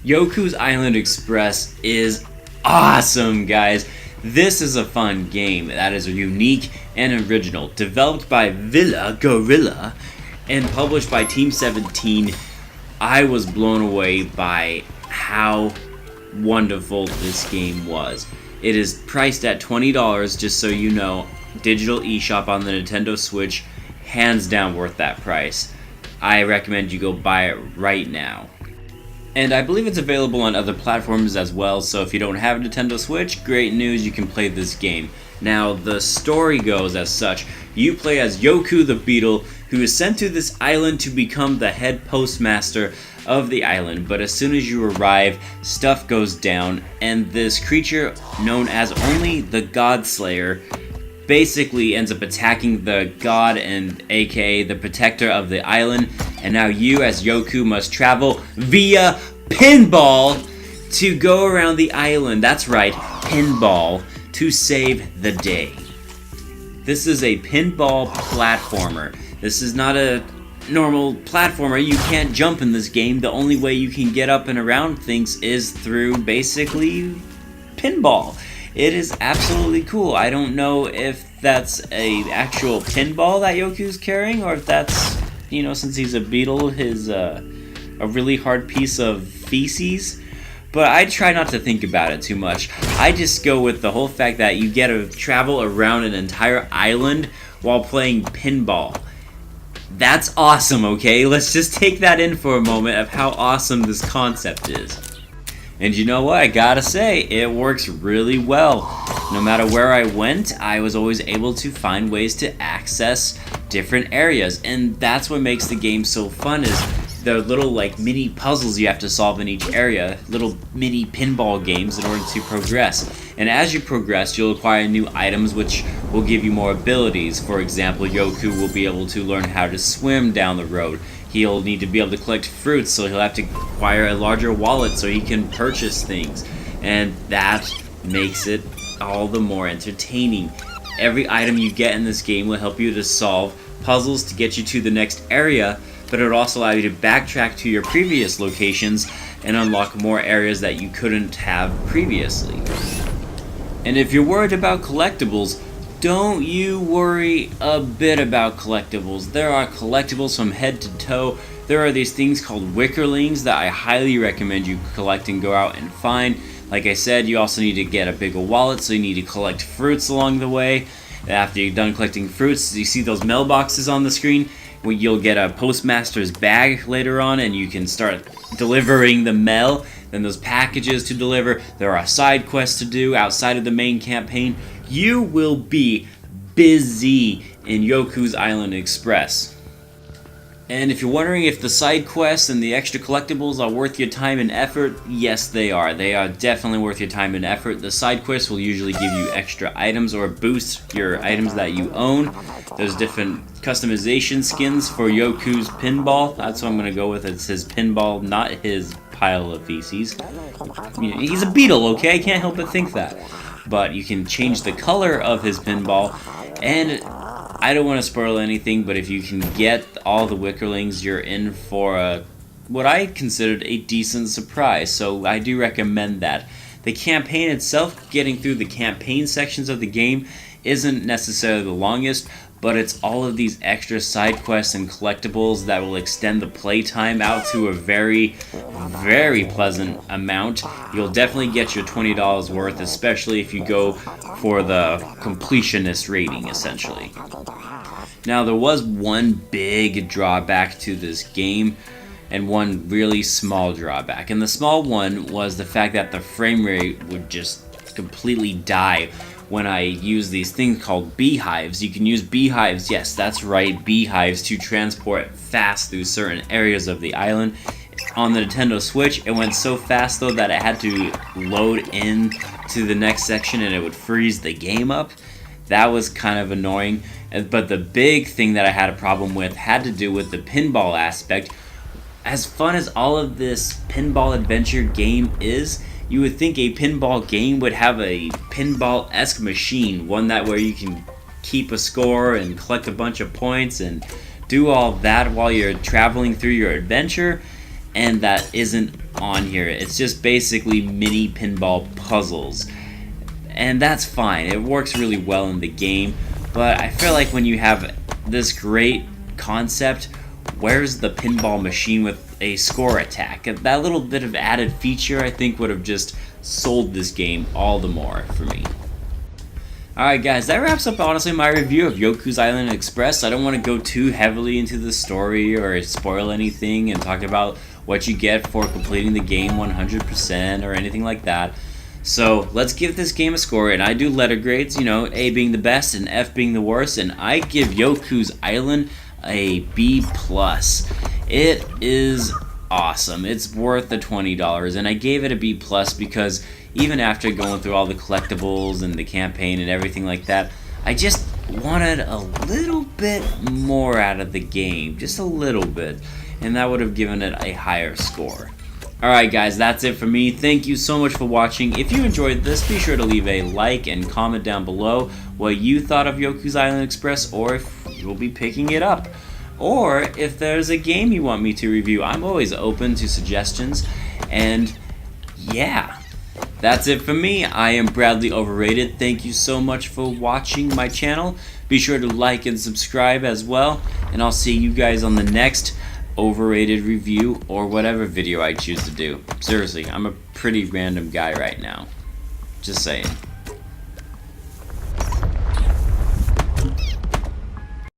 Yoku's Island Express is awesome, guys. This is a fun game that is unique and original, developed by Villa Gorilla and published by Team 17. I was blown away by how wonderful this game was. It is priced at $20, just so you know. Digital eShop on the Nintendo Switch, hands down worth that price. I recommend you go buy it right now. And I believe it's available on other platforms as well, so if you don't have a Nintendo Switch, great news, you can play this game. Now, the story goes as such. You play as Yoku the Beetle, who is sent to this island to become the head postmaster of the island, but as soon as you arrive, stuff goes down, and this creature, known as only the God Slayer, basically ends up attacking the god and aka the protector of the island, and now you as Yoku must travel via pinball to go around the island. That's right, pinball, to save the day. This is a pinball platformer. This is not a normal platformer. You can't jump in this game. The only way you can get up and around things is through basically pinball. It is absolutely cool. I don't know if that's a actual pinball that Yoku's carrying, or if that's, you know, since he's a beetle, his a really hard piece of feces. But I try not to think about it too much. I just go with the whole fact that you get to travel around an entire island while playing pinball. That's awesome, okay? Let's just take that in for a moment of how awesome this concept is. And you know what, I gotta say, it works really well. No matter where I went, I was always able to find ways to access different areas. And that's what makes the game so fun, is the little like mini puzzles you have to solve in each area, little mini pinball games in order to progress. And as you progress, you'll acquire new items which will give you more abilities. For example, Yoku will be able to learn how to swim down the road. He'll need to be able to collect fruits, so he'll have to acquire a larger wallet so he can purchase things. And that makes it all the more entertaining. Every item you get in this game will help you to solve puzzles to get you to the next area, but it'll also allow you to backtrack to your previous locations and unlock more areas that you couldn't have previously. And if you're worried about collectibles, don't you worry a bit about collectibles. There are collectibles from head to toe. There are these things called wickerlings that I highly recommend you collect and go out and find. Like I said, you also need to get a bigger wallet, so you need to collect fruits along the way. And after you're done collecting fruits, you see those mailboxes on the screen? Well, you'll get a postmaster's bag later on, and you can start delivering the mail. Then those packages to deliver. There are side quests to do outside of the main campaign. You will be busy in Yoku's Island Express. And if you're wondering if the side quests and the extra collectibles are worth your time and effort, yes they are. They are definitely worth your time and effort. The side quests will usually give you extra items or boost your items that you own. There's different customization skins for Yoku's pinball. That's what I'm going to go with. It's his pinball, not his pile of feces. He's a beetle, okay? I can't help but think that. But you can change the color of his pinball, and I don't want to spoil anything, but if you can get all the wickerlings, you're in for what I considered a decent surprise, so I do recommend that. The campaign itself, getting through the campaign sections of the game, isn't necessarily the longest, but it's all of these extra side quests and collectibles that will extend the playtime out to a very, very pleasant amount. You'll definitely get your $20 worth, especially if you go for the completionist rating, essentially. Now, there was one big drawback to this game, and one really small drawback. And the small one was the fact that the frame rate would just completely die when I use these things called beehives. You can use beehives, yes, that's right, beehives, to transport fast through certain areas of the island. On the Nintendo Switch, it went so fast though that I had to load in to the next section and it would freeze the game up. That was kind of annoying. But the big thing that I had a problem with had to do with the pinball aspect. As fun as all of this pinball adventure game is, you would think a pinball game would have a pinball-esque machine, one that where you can keep a score and collect a bunch of points and do all that while you're traveling through your adventure. and that isn't on here. It's just basically mini pinball puzzles, and that's fine. It works really well in the game, but I feel like when you have this great concept, where's the pinball machine with a score attack? That little bit of added feature, I think, would have just sold this game all the more for me. Alright guys, that wraps up honestly my review of Yoku's Island Express. I don't want to go too heavily into the story or spoil anything and talk about what you get for completing the game 100% or anything like that. So let's give this game a score, and I do letter grades, you know, A being the best and F being the worst, and I give Yoku's Island a B+. It is awesome. It's worth the $20, and I gave it a B+ because even after going through all the collectibles and the campaign and everything like that, I just wanted a little bit more out of the game, just a little bit, and that would have given it a higher score. Alright guys, that's it for me. Thank you so much for watching. If you enjoyed this, be sure to leave a like and comment down below what you thought of Yoku's Island Express, or if you'll be picking it up. Or if there's a game you want me to review, I'm always open to suggestions. And yeah, that's it for me. I am Bradley Overrated. Thank you so much for watching my channel. Be sure to like and subscribe as well. And I'll see you guys on the next Overrated review or whatever video I choose to do. Seriously, I'm a pretty random guy right now. Just saying.